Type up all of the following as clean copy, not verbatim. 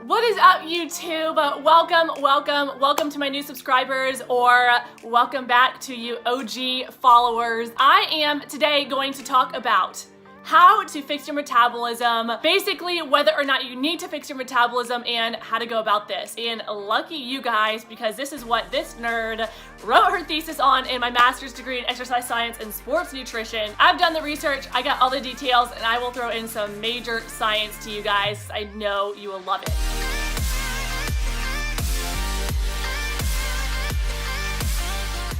What is up, YouTube? Welcome to my new subscribers, or welcome back to you OG followers. I am today going to talk about how to fix your metabolism, basically whether or not you need to fix your metabolism and how to go about this. And lucky you guys, because this is what this nerd wrote her thesis on in my master's degree in exercise science and sports nutrition. I've done the research, I got all the details, and I will throw in some major science to you guys. I know you will love it.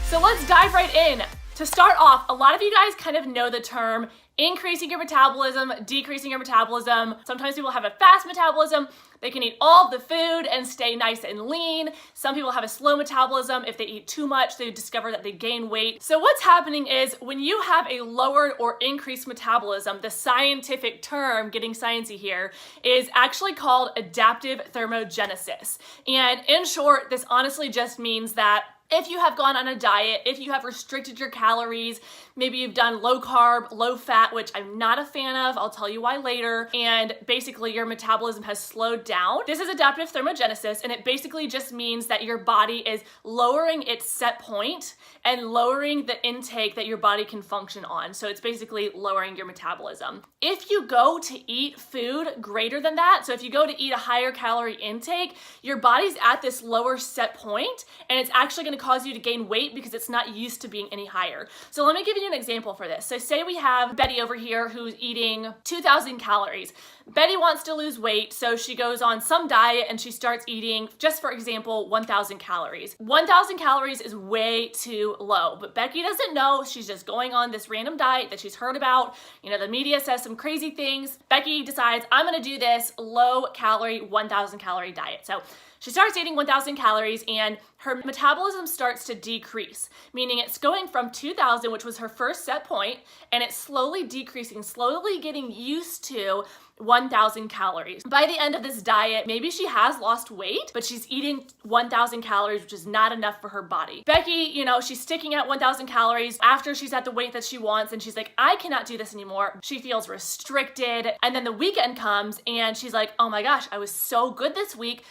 So let's dive right in. To start off, a lot of you guys kind of know the term increasing your metabolism, decreasing your metabolism. Sometimes people have a fast metabolism. They can eat all of the food and stay nice and lean. Some people have a slow metabolism. If they eat too much, they discover that they gain weight. So what's happening is when you have a lowered or increased metabolism, the scientific term, getting sciencey here, is actually called adaptive thermogenesis. And in short, this honestly just means that if you have gone on a diet, if you have restricted your calories, maybe you've done low carb, low fat, which I'm not a fan of, I'll tell you why later, and basically your metabolism has slowed down. This is adaptive thermogenesis, and it basically just means that your body is lowering its set point and lowering the intake that your body can function on. So it's basically lowering your metabolism. If you go to eat food greater than that, so if you go to eat a higher calorie intake, your body's at this lower set point, and it's actually going to cause you to gain weight because it's not used to being any higher. So let me give you an example for this. So say we have Betty over here who's eating 2,000 calories. Betty wants to lose weight, so she goes on some diet and she starts eating, just for example, 1,000 calories. 1,000 calories is way too low, but Becky doesn't know. She's just going on this random diet that she's heard about. You know, the media says some crazy things. Becky decides, I'm gonna do this low calorie, 1,000 calorie diet. So she starts eating 1,000 calories and her metabolism starts to decrease, meaning it's going from 2,000, which was her first set point, and it's slowly decreasing, slowly getting used to 1,000 calories. By the end of this diet, maybe she has lost weight, but she's eating 1,000 calories, which is not enough for her body. Becky, you know, she's sticking at 1,000 calories after she's at the weight that she wants, and she's like, I cannot do this anymore. She feels restricted, and then the weekend comes, and she's like, oh my gosh, I was so good this week.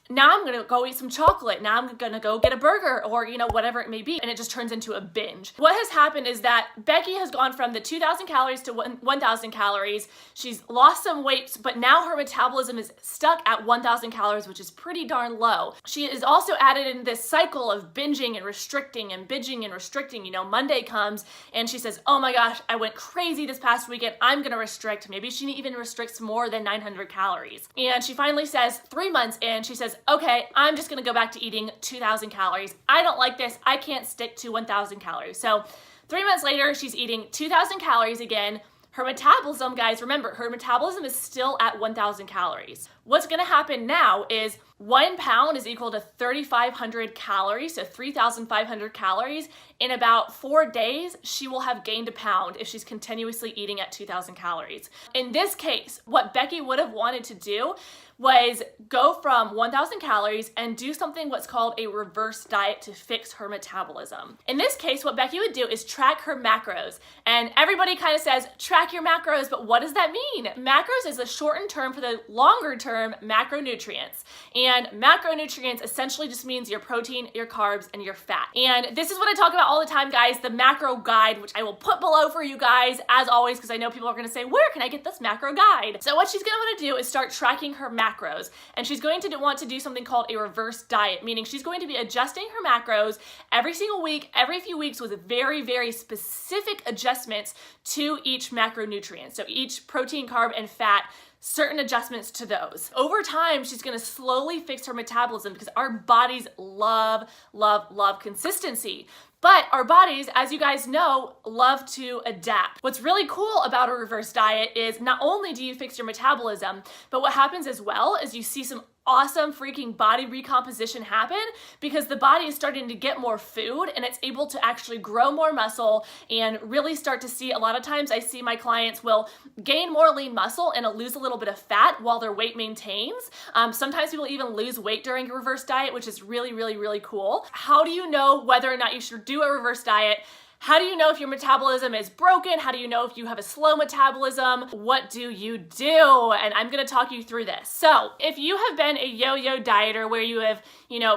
Now I'm gonna go eat some chocolate. Now I'm gonna go get a burger, or you know, whatever it may be. And it just turns into a binge. What has happened is that Becky has gone from the 2,000 calories to 1,000 calories. She's lost some weight, but now her metabolism is stuck at 1,000 calories, which is pretty darn low. She is also added in this cycle of binging and restricting and binging and restricting. You know, Monday comes and she says, oh my gosh, I went crazy this past weekend. I'm gonna restrict. Maybe she even restricts more than 900 calories. And she finally says, 3 months in, she says, okay, I'm just gonna go back to eating 2,000 calories. I don't like this. I can't stick to 1,000 calories. So 3 months later, she's eating 2,000 calories again. Her metabolism, guys, remember, her metabolism is still at 1,000 calories. What's gonna happen now is 1 pound is equal to 3,500 calories, so 3,500 calories. In about 4 days, she will have gained a pound if she's continuously eating at 2,000 calories. In this case, what Becky would have wanted to do was go from 1,000 calories and do something what's called a reverse diet to fix her metabolism. In this case, what Becky would do is track her macros. And everybody kind of says, track your macros, but what does that mean? Macros is a shortened term for the longer term macronutrients. And macronutrients essentially just means your protein, your carbs, and your fat. And this is what I talk about all the time, guys, the macro guide, which I will put below for you guys, as always, because I know people are gonna say, where can I get this macro guide? So what she's gonna wanna do is start tracking her macros. And she's going to want to do something called a reverse diet, meaning she's going to be adjusting her macros every single week, every few weeks, with very, very specific adjustments to each macronutrient. So each protein, carb, and fat, certain adjustments to those. Over time, she's gonna slowly fix her metabolism because our bodies love consistency. But our bodies, as you guys know, love to adapt. What's really cool about a reverse diet is not only do you fix your metabolism, but what happens as well is you see some awesome freaking body recomposition happen because the body is starting to get more food and it's able to actually grow more muscle and really start to see, a lot of times I see my clients will gain more lean muscle and lose a little bit of fat while their weight maintains. Sometimes people even lose weight during a reverse diet, which is really cool. How do you know whether or not you should do a reverse diet? How do you know if your metabolism is broken? How do you know if you have a slow metabolism? What do you do? And I'm gonna talk you through this. So if you have been a yo-yo dieter where you have,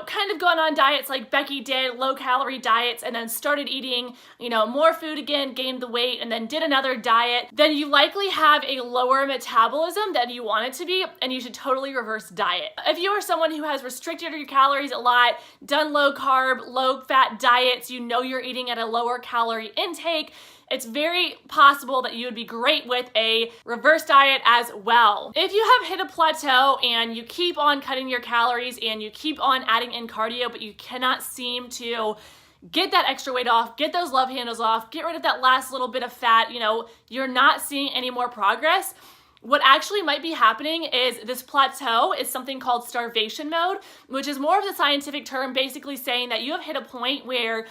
kind of gone on diets like Becky did, low calorie diets, and then started eating, more food again, gained the weight, and then did another diet, then you likely have a lower metabolism than you want it to be, and you should totally reverse diet. If you are someone who has restricted your calories a lot, done low carb, low fat diets, you're eating at a lower calorie intake, it's very possible that you would be great with a reverse diet as well. If you have hit a plateau and you keep on cutting your calories and you keep on adding in cardio, but you cannot seem to get that extra weight off, get those love handles off, get rid of that last little bit of fat, you're not seeing any more progress, what actually might be happening is this plateau is something called starvation mode, which is more of the scientific term basically saying that you have hit a point where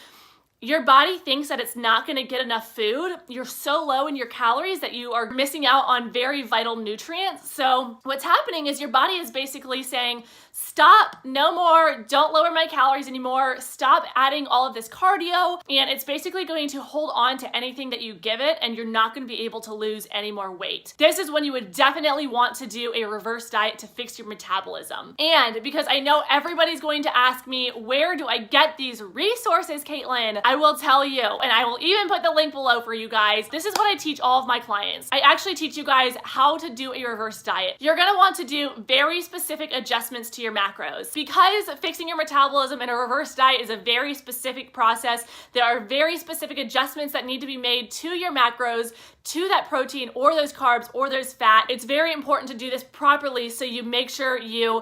your body thinks that it's not gonna get enough food. You're so low in your calories that you are missing out on very vital nutrients. So what's happening is your body is basically saying, stop, no more, don't lower my calories anymore, stop adding all of this cardio, and it's basically going to hold on to anything that you give it, and you're not gonna be able to lose any more weight. This is when you would definitely want to do a reverse diet to fix your metabolism. And because I know everybody's going to ask me, where do I get these resources, Caitlin? I will tell you, and I will even put the link below for you guys. This is what I teach all of my clients. I actually teach you guys how to do a reverse diet. You're gonna want to do very specific adjustments to your macros. Because fixing your metabolism in a reverse diet is a very specific process, there are very specific adjustments that need to be made to your macros, to that protein or those carbs or those fat. It's very important to do this properly so you make sure you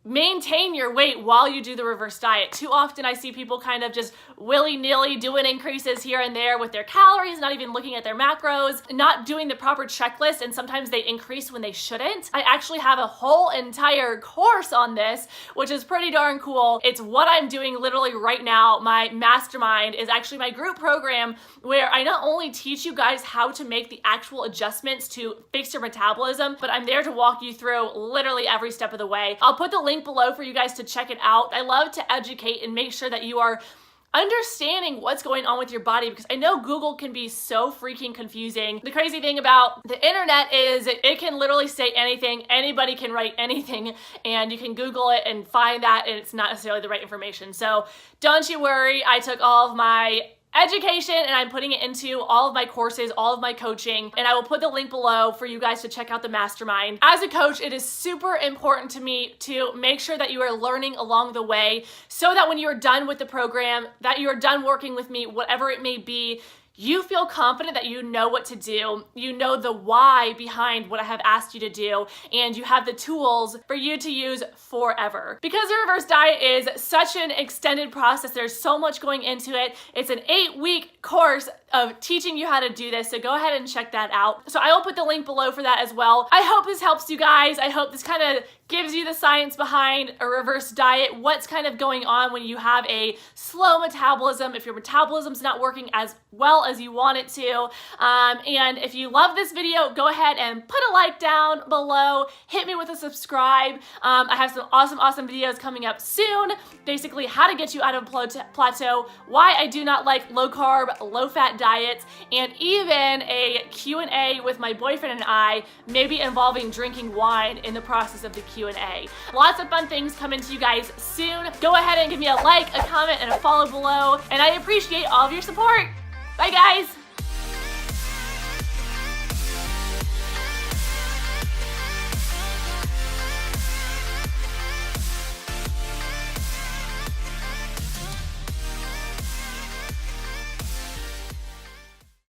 maintain your weight while you do the reverse diet. Too often I see people kind of just willy-nilly doing increases here and there with their calories, not even looking at their macros, not doing the proper checklist, and sometimes they increase when they shouldn't. I actually have a whole entire course on this, which is pretty darn cool. It's what I'm doing literally right now. My mastermind is actually my group program where I not only teach you guys how to make the actual adjustments to fix your metabolism, but I'm there to walk you through literally every step of the way. I'll put the link below for you guys to check it out. I love to educate and make sure that you are understanding what's going on with your body, because I know Google can be so freaking confusing. The crazy thing about the internet is it can literally say anything, anybody can write anything, and you can Google it and find that, and it's not necessarily the right information. So don't you worry, I took all of my education and I'm putting it into all of my courses, all of my coaching, and I will put the link below for you guys to check out the mastermind. As a coach, it is super important to me to make sure that you are learning along the way so that when you are done with the program, that you are done working with me, whatever it may be, you feel confident that you know what to do, you know the why behind what I have asked you to do, and you have the tools for you to use forever. Because the reverse diet is such an extended process, there's so much going into it. It's an 8-week course of teaching you how to do this, so go ahead and check that out. So I will put the link below for that as well. I hope this helps you guys. I hope this kind of gives you the science behind a reverse diet, what's kind of going on when you have a slow metabolism, if your metabolism's not working as well as you want it to. And if you love this video, go ahead and put a like down below, hit me with a subscribe. I have some awesome videos coming up soon, basically how to get you out of plateau, why I do not like low carb, low fat diets, and even a Q&A with my boyfriend and I, maybe involving drinking wine in the process of the Q&A. Lots of fun things coming to you guys soon. Go ahead and give me a like, a comment, and a follow below, and I appreciate all of your support. Bye guys!